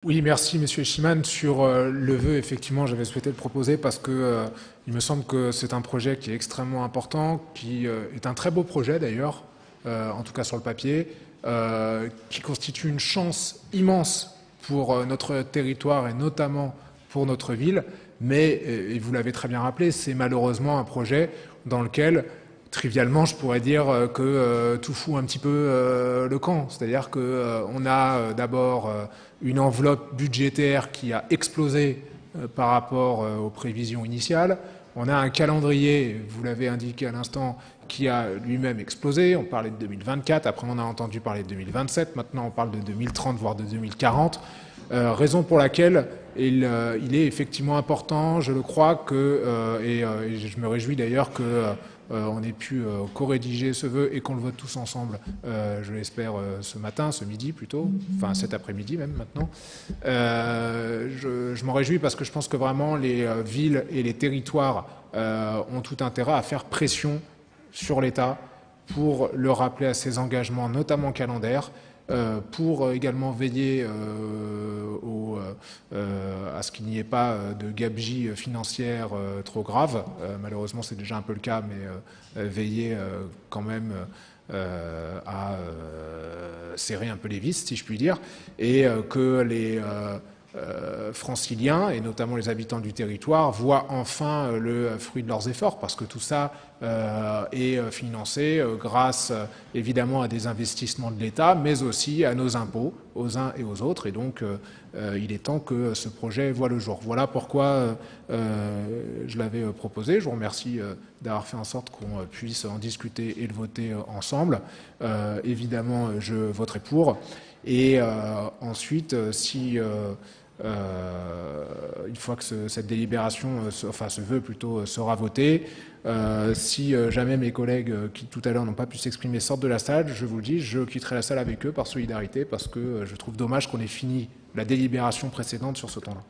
Oui, merci Monsieur Chiman. Sur le vœu, effectivement, j'avais souhaité le proposer parce que il me semble que c'est un projet qui est extrêmement important, qui est un très beau projet d'ailleurs, en tout cas sur le papier, qui constitue une chance immense pour notre territoire et notamment pour notre ville. Mais, et vous l'avez très bien rappelé, c'est malheureusement un projet dans lequel trivialement, je pourrais dire que tout fout un petit peu le camp. C'est-à-dire qu'on a d'abord une enveloppe budgétaire qui a explosé par rapport aux prévisions initiales. On a un calendrier, vous l'avez indiqué à l'instant, qui a lui-même explosé. On parlait de 2024, après on a entendu parler de 2027, maintenant on parle de 2030, voire de 2040. Raison pour laquelle il est effectivement important, je le crois, et je me réjouis d'ailleurs que on ait pu co-rédiger ce vœu et qu'on le vote tous ensemble, je l'espère, ce matin, ce midi plutôt, enfin cet après-midi même maintenant. Je m'en réjouis parce que je pense que vraiment les villes et les territoires ont tout intérêt à faire pression sur l'État pour le rappeler à ses engagements, notamment calendaires, pour également veiller à ce qu'il n'y ait pas de gabegie financière trop grave. Malheureusement, c'est déjà un peu le cas, mais veiller quand même à serrer un peu les vis, si je puis dire, et que les franciliens, et notamment les habitants du territoire, voient enfin le fruit de leurs efforts, parce que tout ça est financé grâce évidemment à des investissements de l'État, mais aussi à nos impôts, aux uns et aux autres, et donc il est temps que ce projet voie le jour. Voilà pourquoi je l'avais proposé. Je vous remercie d'avoir fait en sorte qu'on puisse en discuter et le voter ensemble. Évidemment, je voterai pour. Et ensuite, si une fois que cette délibération, enfin ce vœu plutôt, sera voté, si jamais mes collègues qui tout à l'heure n'ont pas pu s'exprimer sortent de la salle, je vous le dis, je quitterai la salle avec eux par solidarité, parce que je trouve dommage qu'on ait fini la délibération précédente sur ce temps-là.